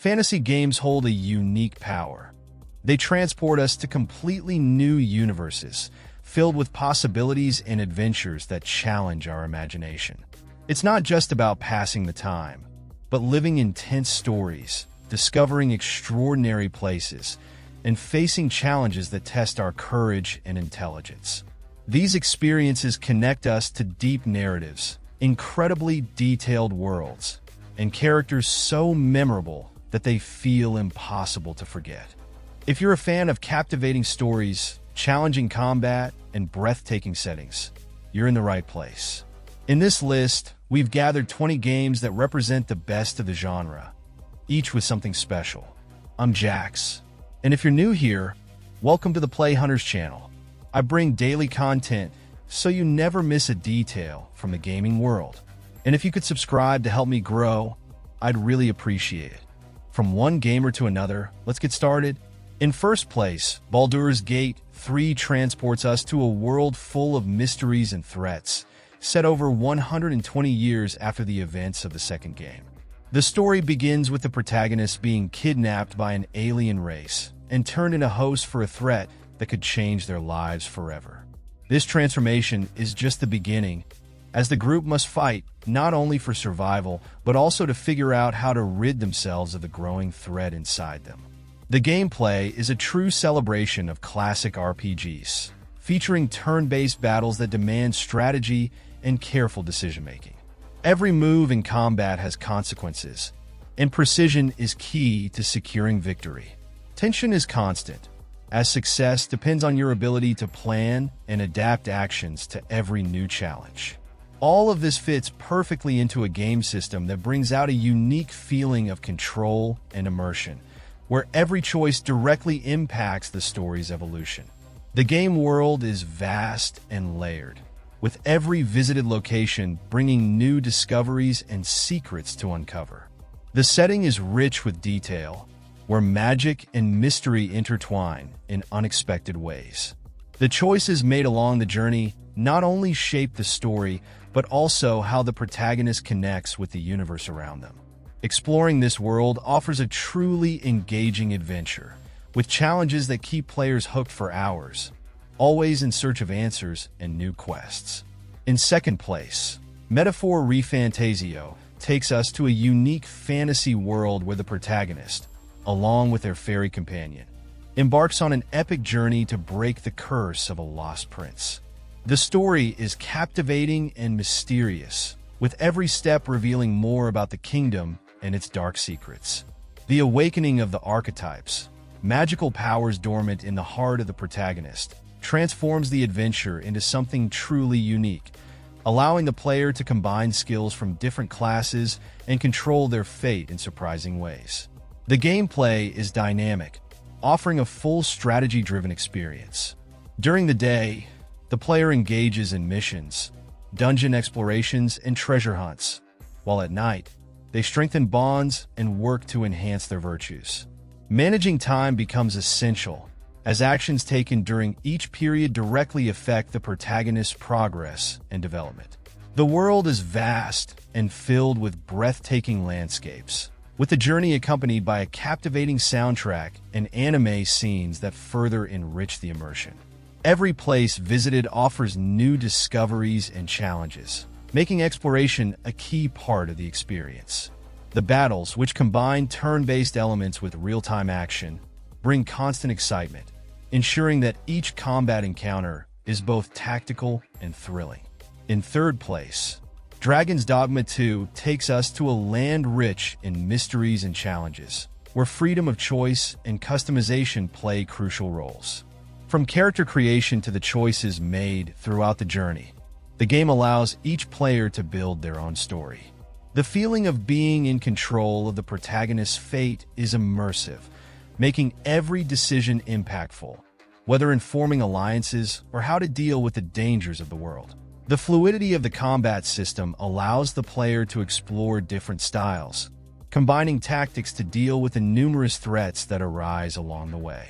Fantasy games hold a unique power. They transport us to completely new universes, filled with possibilities and adventures that challenge our imagination. It's not just about passing the time, but living intense stories, discovering extraordinary places, and facing challenges that test our courage and intelligence. These experiences connect us to deep narratives, incredibly detailed worlds, and characters so memorable that they feel impossible to forget. If you're a fan of captivating stories, challenging combat, and breathtaking settings, you're in the right place. In this list, we've gathered 20 games that represent the best of the genre, each with something special. I'm Jax, and if you're new here, welcome to the Play Hunters channel. I bring daily content so you never miss a detail from the gaming world. And if you could subscribe to help me grow, I'd really appreciate it. From one gamer to another, let's get started. In first place, Baldur's Gate 3 transports us to a world full of mysteries and threats, set over 120 years after the events of the second game. The story begins with the protagonist being kidnapped by an alien race and turned into host for a threat that could change their lives forever. This transformation is just the beginning, as the group must fight not only for survival, but also to figure out how to rid themselves of the growing threat inside them. The gameplay is a true celebration of classic RPGs, featuring turn-based battles that demand strategy and careful decision-making. Every move in combat has consequences, and precision is key to securing victory. Tension is constant, as success depends on your ability to plan and adapt actions to every new challenge. All of this fits perfectly into a game system that brings out a unique feeling of control and immersion, where every choice directly impacts the story's evolution. The game world is vast and layered, with every visited location bringing new discoveries and secrets to uncover. The setting is rich with detail, where magic and mystery intertwine in unexpected ways. The choices made along the journey not only shape the story, but also how the protagonist connects with the universe around them. Exploring this world offers a truly engaging adventure, with challenges that keep players hooked for hours, always in search of answers and new quests. In second place, Metaphor ReFantazio takes us to a unique fantasy world where the protagonist, along with their fairy companion, embarks on an epic journey to break the curse of a lost prince. The story is captivating and mysterious, with every step revealing more about the kingdom and its dark secrets. The awakening of the archetypes, magical powers dormant in the heart of the protagonist, transforms the adventure into something truly unique, allowing the player to combine skills from different classes and control their fate in surprising ways. The gameplay is dynamic, offering a full strategy-driven experience. During the day, the player engages in missions, dungeon explorations, and treasure hunts, while at night, they strengthen bonds and work to enhance their virtues. Managing time becomes essential, as actions taken during each period directly affect the protagonist's progress and development. The world is vast and filled with breathtaking landscapes, with the journey accompanied by a captivating soundtrack and anime scenes that further enrich the immersion. Every place visited offers new discoveries and challenges, making exploration a key part of the experience. The battles, which combine turn-based elements with real-time action, bring constant excitement, ensuring that each combat encounter is both tactical and thrilling. In third place, Dragon's Dogma 2 takes us to a land rich in mysteries and challenges, where freedom of choice and customization play crucial roles. From character creation to the choices made throughout the journey, the game allows each player to build their own story. The feeling of being in control of the protagonist's fate is immersive, making every decision impactful, whether in forming alliances or how to deal with the dangers of the world. The fluidity of the combat system allows the player to explore different styles, combining tactics to deal with the numerous threats that arise along the way.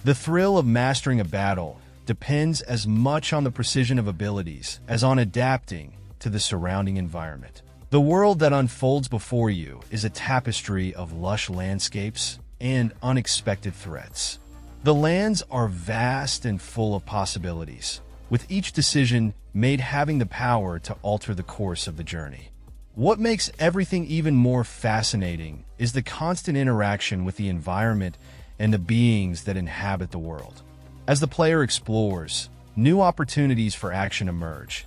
The thrill of mastering a battle depends as much on the precision of abilities as on adapting to the surrounding environment. The The world that unfolds before you is a tapestry of lush landscapes and unexpected threats. The lands are vast and full of possibilities, with each decision made having the power to alter the course of the journey. What makes everything even more fascinating is the constant interaction with the environment and the beings that inhabit the world. As the player explores, new opportunities for action emerge,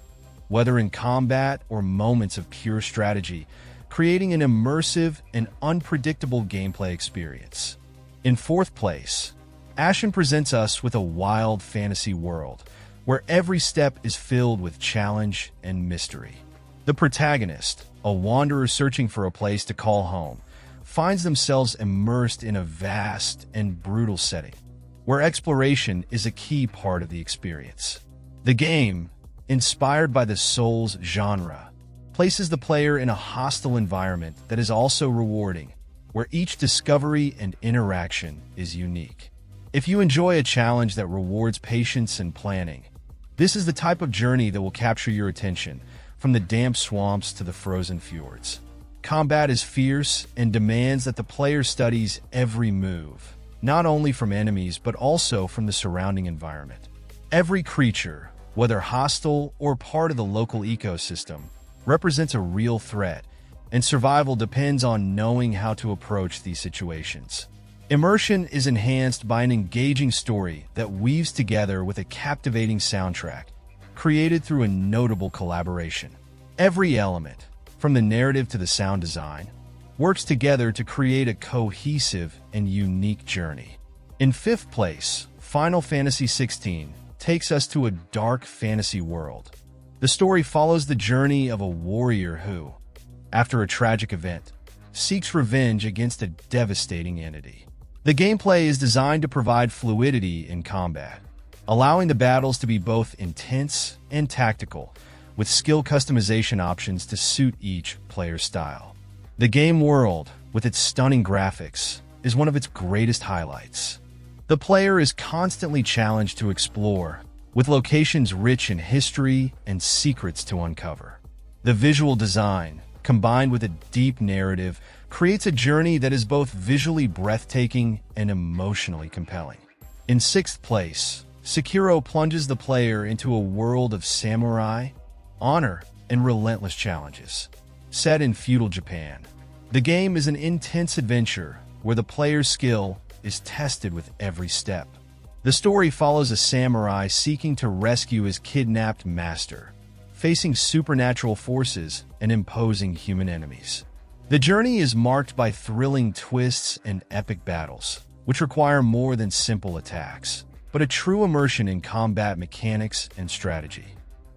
whether in combat or moments of pure strategy, creating an immersive and unpredictable gameplay experience. In fourth place, Ashen presents us with a wild fantasy world, where every step is filled with challenge and mystery. The protagonist, a wanderer searching for a place to call home, finds themselves immersed in a vast and brutal setting, where exploration is a key part of the experience. The game, inspired by the Souls genre, places the player in a hostile environment that is also rewarding, where each discovery and interaction is unique. If you enjoy a challenge that rewards patience and planning, this is the type of journey that will capture your attention, from the damp swamps to the frozen fjords. Combat is fierce and demands that the player studies every move, not only from enemies but also from the surrounding environment. Every creature, whether hostile or part of the local ecosystem, represents a real threat, and survival depends on knowing how to approach these situations. Immersion is enhanced by an engaging story that weaves together with a captivating soundtrack, created through a notable collaboration. Every element, from the narrative to the sound design, works together to create a cohesive and unique journey. In fifth place, Final Fantasy XVI takes us to a dark fantasy world. The story follows the journey of a warrior who, after a tragic event, seeks revenge against a devastating entity. The gameplay is designed to provide fluidity in combat, allowing the battles to be both intense and tactical, with skill customization options to suit each player's style. The game world, with its stunning graphics, is one of its greatest highlights. The player is constantly challenged to explore, with locations rich in history and secrets to uncover. The visual design, combined with a deep narrative, creates a journey that is both visually breathtaking and emotionally compelling. In sixth place, Sekiro plunges the player into a world of samurai, honor, and relentless challenges. Set in feudal Japan, the game is an intense adventure where the player's skill is tested with every step. The story follows a samurai seeking to rescue his kidnapped master, facing supernatural forces and imposing human enemies. The journey is marked by thrilling twists and epic battles, which require more than simple attacks, but a true immersion in combat mechanics and strategy.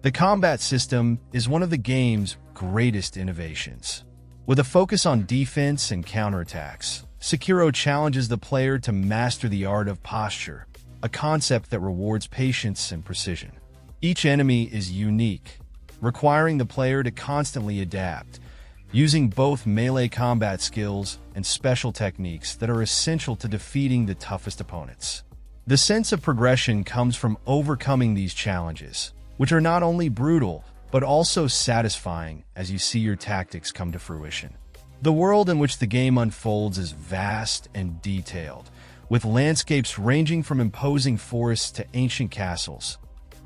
The combat system is one of the game's greatest innovations. With a focus on defense and counterattacks, Sekiro challenges the player to master the art of posture, a concept that rewards patience and precision. Each enemy is unique, requiring the player to constantly adapt, using both melee combat skills and special techniques that are essential to defeating the toughest opponents. The sense of progression comes from overcoming these challenges, which are not only brutal, but also satisfying as you see your tactics come to fruition. The world in which the game unfolds is vast and detailed, with landscapes ranging from imposing forests to ancient castles,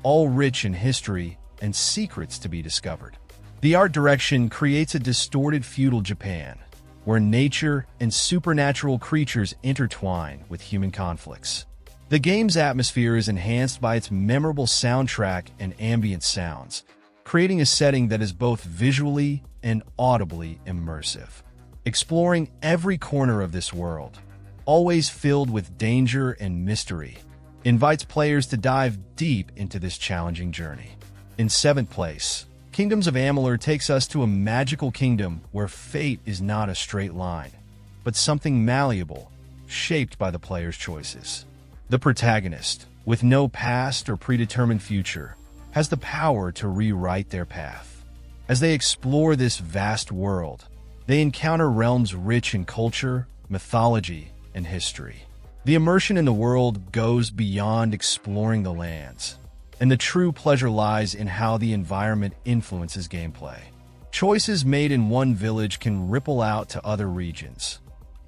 all rich in history and secrets to be discovered. The art direction creates a distorted feudal Japan, where nature and supernatural creatures intertwine with human conflicts. The game's atmosphere is enhanced by its memorable soundtrack and ambient sounds, creating a setting that is both visually and audibly immersive. Exploring every corner of this world, always filled with danger and mystery, invites players to dive deep into this challenging journey. In seventh place, Kingdoms of Amalur takes us to a magical kingdom where fate is not a straight line, but something malleable, shaped by the player's choices. The protagonist, with no past or predetermined future, has the power to rewrite their path. As they explore this vast world, they encounter realms rich in culture, mythology, and history. The immersion in the world goes beyond exploring the lands, and the true pleasure lies in how the environment influences gameplay. Choices made in one village can ripple out to other regions,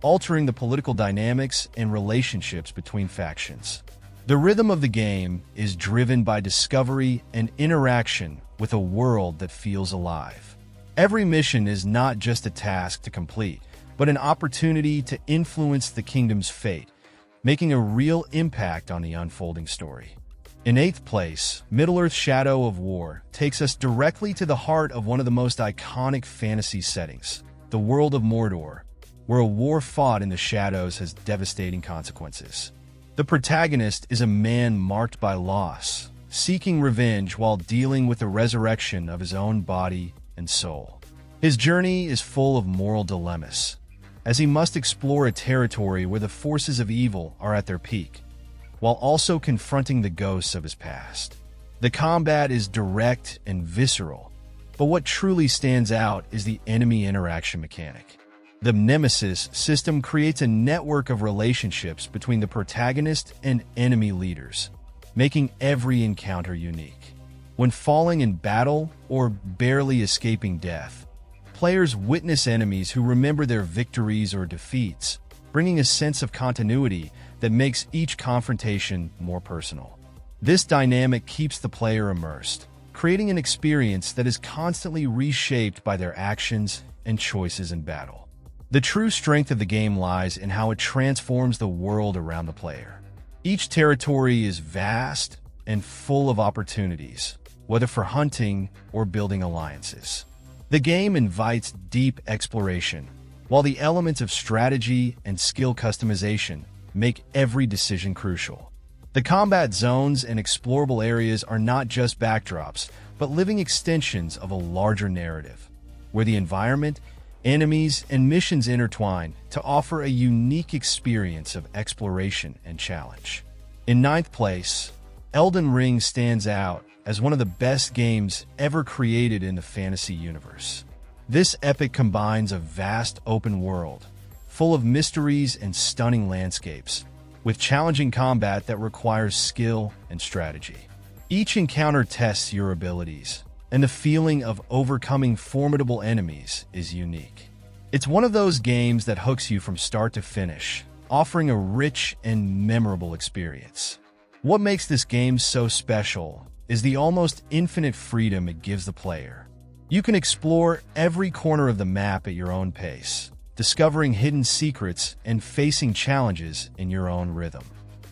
altering the political dynamics and relationships between factions. The rhythm of the game is driven by discovery and interaction with a world that feels alive. Every mission is not just a task to complete, but an opportunity to influence the kingdom's fate, making a real impact on the unfolding story. In 8th place, Middle-earth: Shadow of War takes us directly to the heart of one of the most iconic fantasy settings, the world of Mordor, where a war fought in the shadows has devastating consequences. The protagonist is a man marked by loss, seeking revenge while dealing with the resurrection of his own body and soul. His journey is full of moral dilemmas, as he must explore a territory where the forces of evil are at their peak, while also confronting the ghosts of his past. The combat is direct and visceral, but what truly stands out is the enemy interaction mechanic. The Nemesis system creates a network of relationships between the protagonist and enemy leaders, making every encounter unique. When falling in battle or barely escaping death, players witness enemies who remember their victories or defeats, bringing a sense of continuity that makes each confrontation more personal. This dynamic keeps the player immersed, creating an experience that is constantly reshaped by their actions and choices in battle. The true strength of the game lies in how it transforms the world around the player. Each territory is vast and full of opportunities, whether for hunting or building alliances. The game invites deep exploration, while the elements of strategy and skill customization make every decision crucial. The combat zones and explorable areas are not just backdrops, but living extensions of a larger narrative, where the environment, enemies, and missions intertwine to offer a unique experience of exploration and challenge. In 9th place, Elden Ring stands out as one of the best games ever created in the fantasy universe. This epic combines a vast open world, full of mysteries and stunning landscapes, with challenging combat that requires skill and strategy. Each encounter tests your abilities, and the feeling of overcoming formidable enemies is unique. It's one of those games that hooks you from start to finish, offering a rich and memorable experience. What makes this game so special is the almost infinite freedom it gives the player. You can explore every corner of the map at your own pace, discovering hidden secrets and facing challenges in your own rhythm.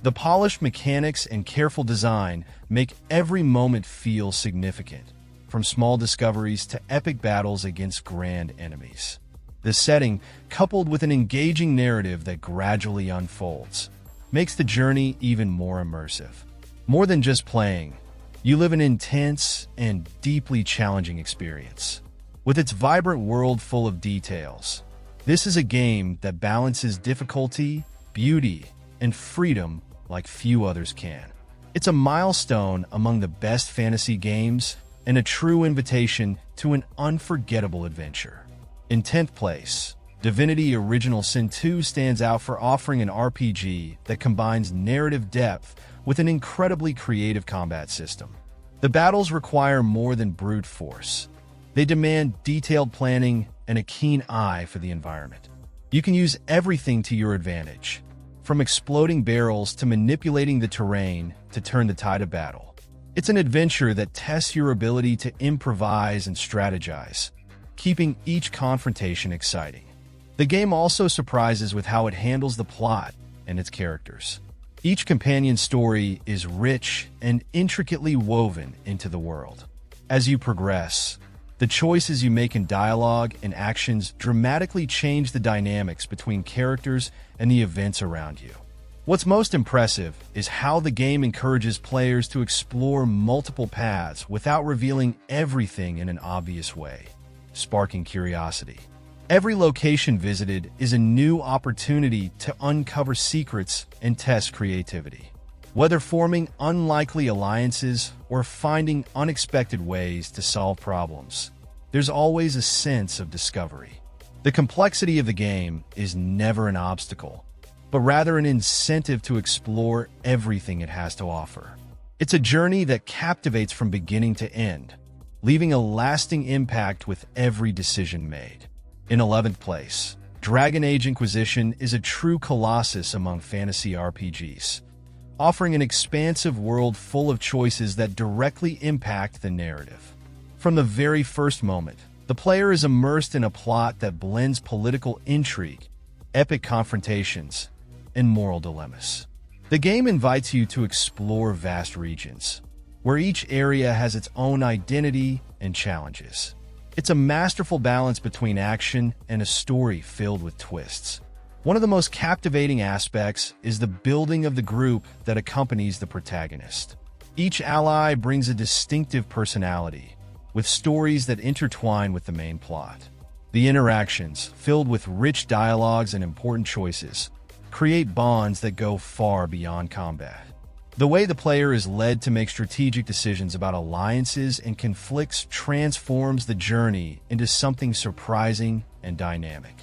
The polished mechanics and careful design make every moment feel significant, from small discoveries to epic battles against grand enemies. The setting, coupled with an engaging narrative that gradually unfolds, makes the journey even more immersive. More than just playing, you live an intense and deeply challenging experience. With its vibrant world full of details, this is a game that balances difficulty, beauty, and freedom like few others can. It's a milestone among the best fantasy games and a true invitation to an unforgettable adventure. In 10th place, Divinity Original Sin 2 stands out for offering an RPG that combines narrative depth with an incredibly creative combat system. The battles require more than brute force. They demand detailed planning and a keen eye for the environment. You can use everything to your advantage, from exploding barrels to manipulating the terrain to turn the tide of battle. It's an adventure that tests your ability to improvise and strategize, keeping each confrontation exciting. The game also surprises with how it handles the plot and its characters. Each companion story is rich and intricately woven into the world. As you progress, the choices you make in dialogue and actions dramatically change the dynamics between characters and the events around you. What's most impressive is how the game encourages players to explore multiple paths without revealing everything in an obvious way, sparking curiosity. Every location visited is a new opportunity to uncover secrets and test creativity. Whether forming unlikely alliances or finding unexpected ways to solve problems, there's always a sense of discovery. The complexity of the game is never an obstacle, but rather an incentive to explore everything it has to offer. It's a journey that captivates from beginning to end, leaving a lasting impact with every decision made. In 11th place, Dragon Age Inquisition is a true colossus among fantasy RPGs, offering an expansive world full of choices that directly impact the narrative. From the very first moment, the player is immersed in a plot that blends political intrigue, epic confrontations, and moral dilemmas. The game invites you to explore vast regions, where each area has its own identity and challenges. It's a masterful balance between action and a story filled with twists. One of the most captivating aspects is the building of the group that accompanies the protagonist. Each ally brings a distinctive personality, with stories that intertwine with the main plot. The interactions, filled with rich dialogues and important choices, create bonds that go far beyond combat. The way the player is led to make strategic decisions about alliances and conflicts transforms the journey into something surprising and dynamic.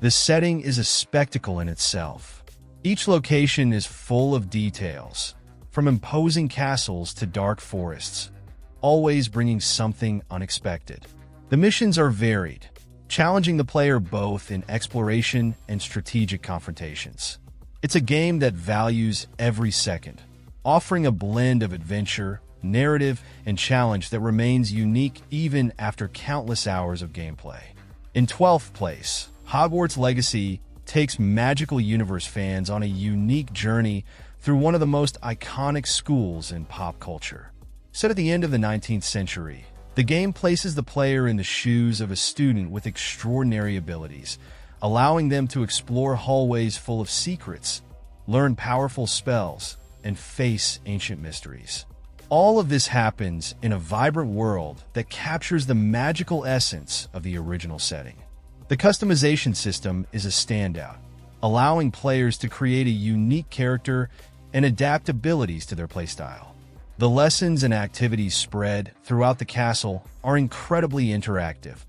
The setting is a spectacle in itself. Each location is full of details, from imposing castles to dark forests, always bringing something unexpected. The missions are varied, challenging the player both in exploration and strategic confrontations. It's a game that values every second, offering a blend of adventure, narrative, and challenge that remains unique even after countless hours of gameplay. In 12th place, Hogwarts Legacy takes Magical Universe fans on a unique journey through one of the most iconic schools in pop culture. Set at the end of the 19th century, the game places the player in the shoes of a student with extraordinary abilities, allowing them to explore hallways full of secrets, learn powerful spells, and face ancient mysteries. All of this happens in a vibrant world that captures the magical essence of the original setting. The customization system is a standout, allowing players to create a unique character and adapt abilities to their playstyle. The lessons and activities spread throughout the castle are incredibly interactive,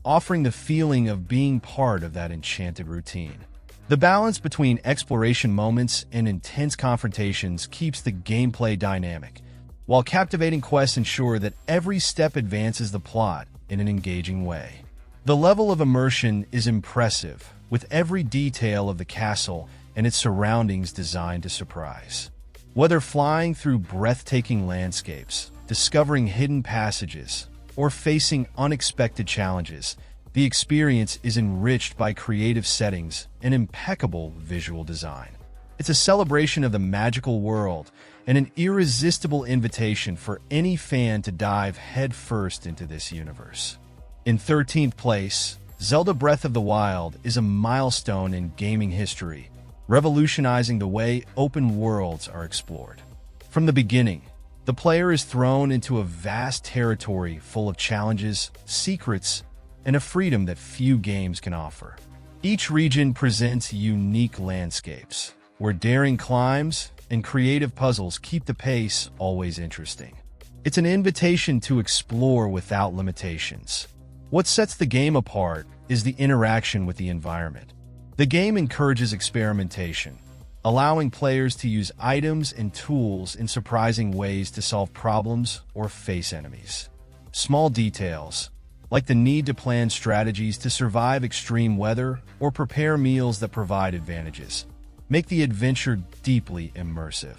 offering the feeling of being part of that enchanted routine. The balance between exploration moments and intense confrontations keeps the gameplay dynamic, while captivating quests ensure that every step advances the plot in an engaging way. The level of immersion is impressive, with every detail of the castle and its surroundings designed to surprise. Whether flying through breathtaking landscapes, discovering hidden passages, or facing unexpected challenges, the experience is enriched by creative settings and impeccable visual design. It's a celebration of the magical world and an irresistible invitation for any fan to dive headfirst into this universe. In 13th place, Zelda Breath of the Wild is a milestone in gaming history, revolutionizing the way open worlds are explored. From the beginning, the player is thrown into a vast territory full of challenges, secrets, and a freedom that few games can offer. Each region presents unique landscapes, where daring climbs and creative puzzles keep the pace always interesting. It's an invitation to explore without limitations. What sets the game apart is the interaction with the environment. The game encourages experimentation, allowing players to use items and tools in surprising ways to solve problems or face enemies. Small details, like the need to plan strategies to survive extreme weather or prepare meals that provide advantages, make the adventure deeply immersive.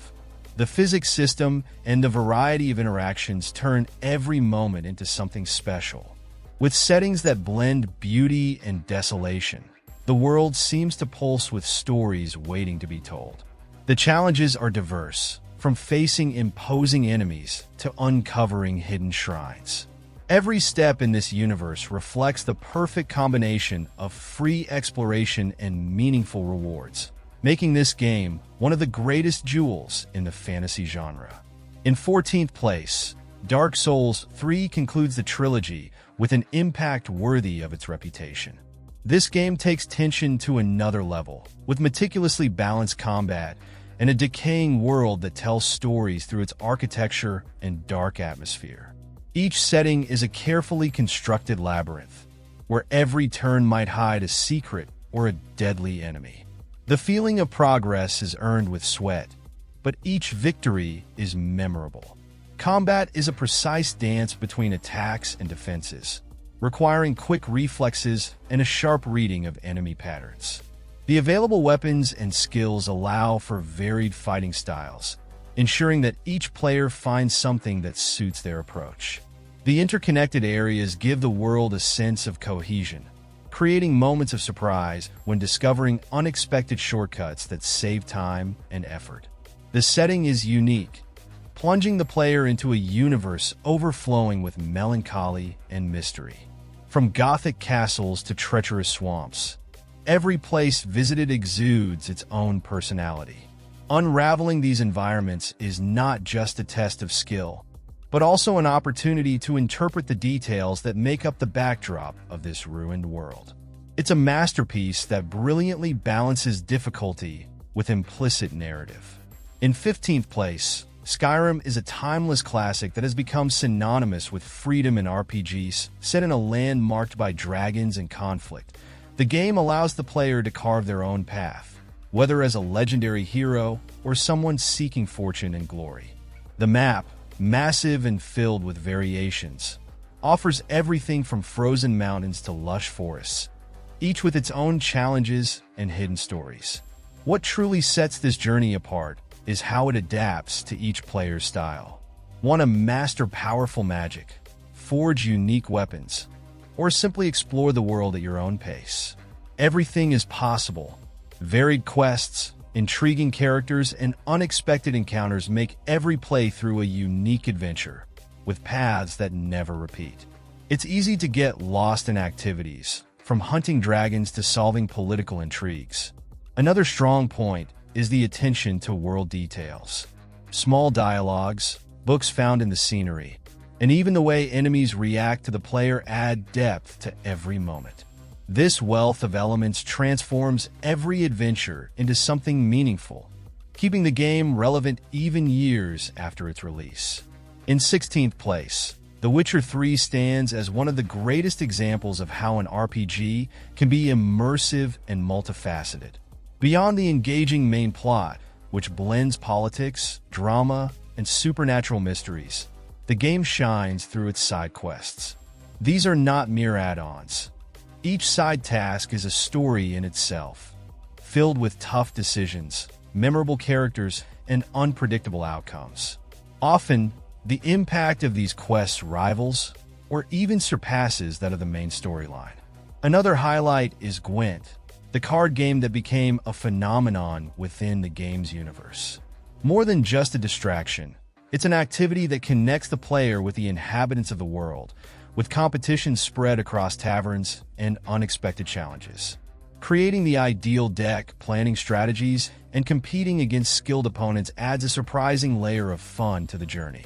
The physics system and the variety of interactions turn every moment into something special. With settings that blend beauty and desolation, the world seems to pulse with stories waiting to be told. The challenges are diverse, from facing imposing enemies to uncovering hidden shrines. Every step in this universe reflects the perfect combination of free exploration and meaningful rewards, making this game one of the greatest jewels in the fantasy genre. In 14th place, Dark Souls 3 concludes the trilogy with an impact worthy of its reputation. This game takes tension to another level, with meticulously balanced combat and a decaying world that tells stories through its architecture and dark atmosphere. Each setting is a carefully constructed labyrinth, where every turn might hide a secret or a deadly enemy. The feeling of progress is earned with sweat, but each victory is memorable. Combat is a precise dance between attacks and defenses, requiring quick reflexes and a sharp reading of enemy patterns. The available weapons and skills allow for varied fighting styles, ensuring that each player finds something that suits their approach. The interconnected areas give the world a sense of cohesion, creating moments of surprise when discovering unexpected shortcuts that save time and effort. The setting is unique, plunging the player into a universe overflowing with melancholy and mystery. From gothic castles to treacherous swamps, every place visited exudes its own personality. Unraveling these environments is not just a test of skill, but also an opportunity to interpret the details that make up the backdrop of this ruined world. It's a masterpiece that brilliantly balances difficulty with implicit narrative. In 15th place, Skyrim is a timeless classic that has become synonymous with freedom in RPGs. Set in a land marked by dragons and conflict, the game allows the player to carve their own path, whether as a legendary hero or someone seeking fortune and glory. The map, massive and filled with variations, offers everything from frozen mountains to lush forests, each with its own challenges and hidden stories. What truly sets this journey apart is how it adapts to each player's style. Want to master powerful magic, forge unique weapons, or simply explore the world at your own pace? Everything is possible. Varied quests, intriguing characters, and unexpected encounters make every playthrough a unique adventure, with paths that never repeat. It's easy to get lost in activities, from hunting dragons to solving political intrigues. Another strong point is the attention to world details. Small dialogues, books found in the scenery, and even the way enemies react to the player add depth to every moment. This wealth of elements transforms every adventure into something meaningful, keeping the game relevant even years after its release. In 16th place, The Witcher 3 stands as one of the greatest examples of how an RPG can be immersive and multifaceted. Beyond the engaging main plot, which blends politics, drama, and supernatural mysteries, the game shines through its side quests. These are not mere add-ons. Each side task is a story in itself, filled with tough decisions, memorable characters, and unpredictable outcomes. Often, the impact of these quests rivals or even surpasses that of the main storyline. Another highlight is Gwent, the card game that became a phenomenon within the game's universe. More than just a distraction, it's an activity that connects the player with the inhabitants of the world, with competition spread across taverns and unexpected challenges. Creating the ideal deck, planning strategies, and competing against skilled opponents adds a surprising layer of fun to the journey.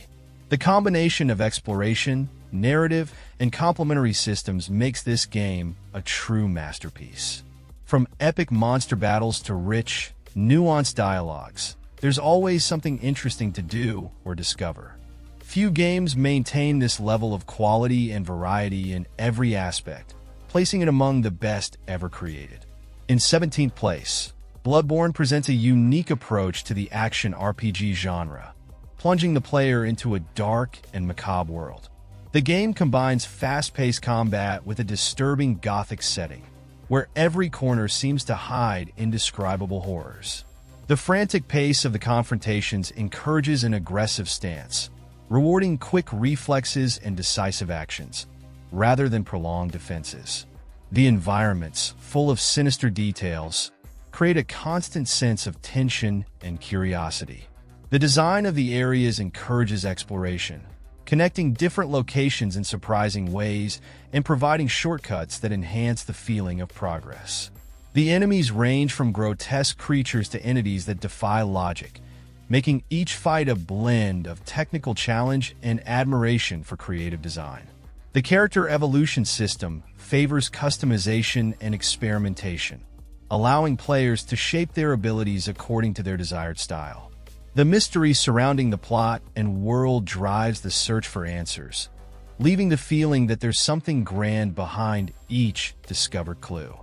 The combination of exploration, narrative, and complementary systems makes this game a true masterpiece. From epic monster battles to rich, nuanced dialogues, there's always something interesting to do or discover. Few games maintain this level of quality and variety in every aspect, placing it among the best ever created. In 17th place, Bloodborne presents a unique approach to the action RPG genre, plunging the player into a dark and macabre world. The game combines fast-paced combat with a disturbing gothic setting, where every corner seems to hide indescribable horrors. The frantic pace of the confrontations encourages an aggressive stance, rewarding quick reflexes and decisive actions, rather than prolonged defenses. The environments, full of sinister details, create a constant sense of tension and curiosity. The design of the areas encourages exploration, connecting different locations in surprising ways and providing shortcuts that enhance the feeling of progress. The enemies range from grotesque creatures to entities that defy logic, making each fight a blend of technical challenge and admiration for creative design. The character evolution system favors customization and experimentation, allowing players to shape their abilities according to their desired style. The mystery surrounding the plot and world drives the search for answers, leaving the feeling that there's something grand behind each discovered clue.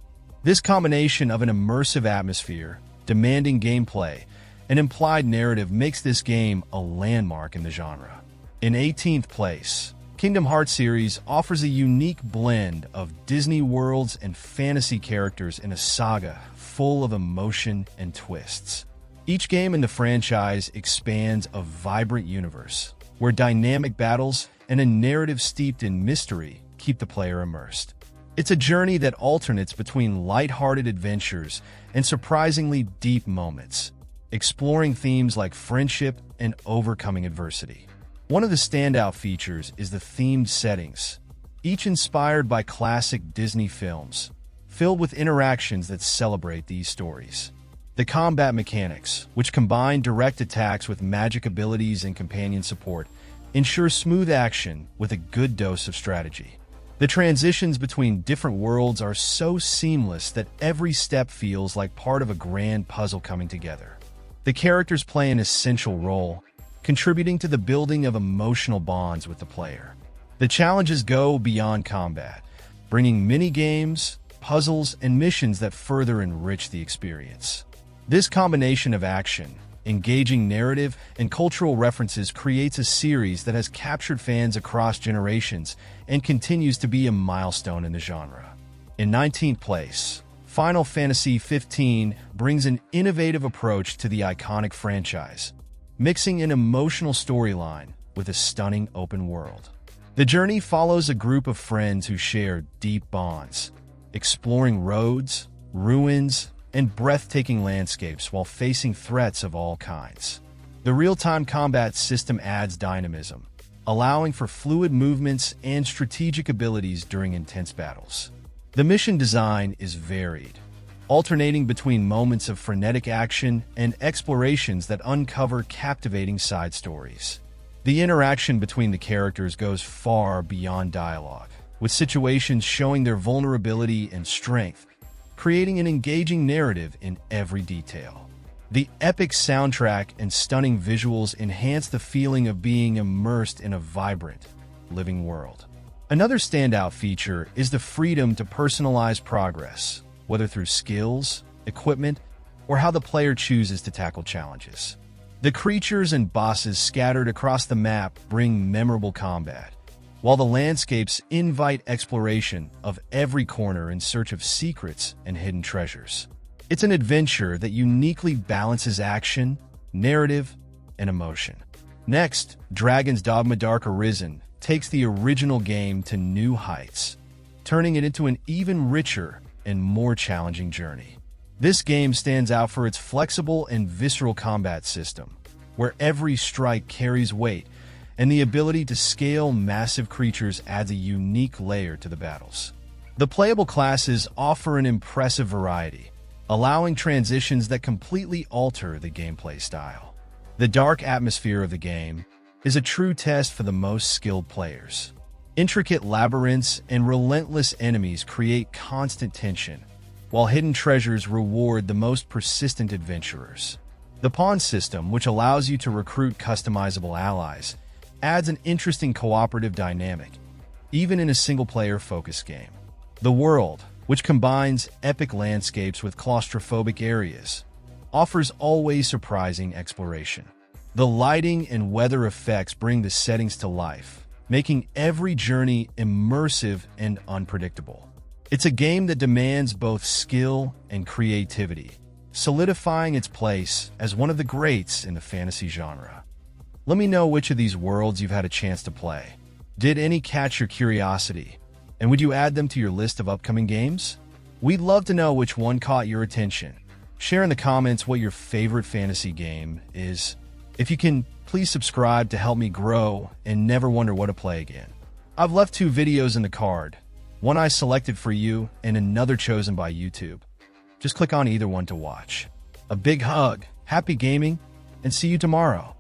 This combination of an immersive atmosphere, demanding gameplay, and implied narrative makes this game a landmark in the genre. In 18th place, Kingdom Hearts series offers a unique blend of Disney worlds and fantasy characters in a saga full of emotion and twists. Each game in the franchise expands a vibrant universe, where dynamic battles and a narrative steeped in mystery keep the player immersed. It's a journey that alternates between lighthearted adventures and surprisingly deep moments, exploring themes like friendship and overcoming adversity. One of the standout features is the themed settings, each inspired by classic Disney films, filled with interactions that celebrate these stories. The combat mechanics, which combine direct attacks with magic abilities and companion support, ensure smooth action with a good dose of strategy. The transitions between different worlds are so seamless that every step feels like part of a grand puzzle coming together. The characters play an essential role, contributing to the building of emotional bonds with the player. The challenges go beyond combat, bringing mini-games, puzzles, and missions that further enrich the experience. This combination of action, engaging narrative, and cultural references creates a series that has captured fans across generations and continues to be a milestone in the genre. In 19th place, Final Fantasy XV brings an innovative approach to the iconic franchise, mixing an emotional storyline with a stunning open world. The journey follows a group of friends who share deep bonds, exploring roads, ruins, and breathtaking landscapes while facing threats of all kinds. The real-time combat system adds dynamism, allowing for fluid movements and strategic abilities during intense battles. The mission design is varied, alternating between moments of frenetic action and explorations that uncover captivating side stories. The interaction between the characters goes far beyond dialogue, with situations showing their vulnerability and strength, creating an engaging narrative in every detail. The epic soundtrack and stunning visuals enhance the feeling of being immersed in a vibrant, living world. Another standout feature is the freedom to personalize progress, whether through skills, equipment, or how the player chooses to tackle challenges. The creatures and bosses scattered across the map bring memorable combat, while the landscapes invite exploration of every corner in search of secrets and hidden treasures. It's an adventure that uniquely balances action, narrative, and emotion. Next, Dragon's Dogma Dark Arisen takes the original game to new heights, turning it into an even richer and more challenging journey. This game stands out for its flexible and visceral combat system, where every strike carries weight, and the ability to scale massive creatures adds a unique layer to the battles. The playable classes offer an impressive variety, allowing transitions that completely alter the gameplay style. The dark atmosphere of the game is a true test for the most skilled players. Intricate labyrinths and relentless enemies create constant tension, while hidden treasures reward the most persistent adventurers. The pawn system, which allows you to recruit customizable allies, adds an interesting cooperative dynamic, even in a single-player focused game. The world, which combines epic landscapes with claustrophobic areas, offers always surprising exploration. The lighting and weather effects bring the settings to life, making every journey immersive and unpredictable. It's a game that demands both skill and creativity, solidifying its place as one of the greats in the fantasy genre. Let me know which of these worlds you've had a chance to play. Did any catch your curiosity? And would you add them to your list of upcoming games? We'd love to know which one caught your attention. Share in the comments what your favorite fantasy game is. If you can, please subscribe to help me grow and never wonder what to play again. I've left 2 videos in the card, one I selected for you and another chosen by YouTube. Just click on either one to watch. A big hug, happy gaming, and see you tomorrow.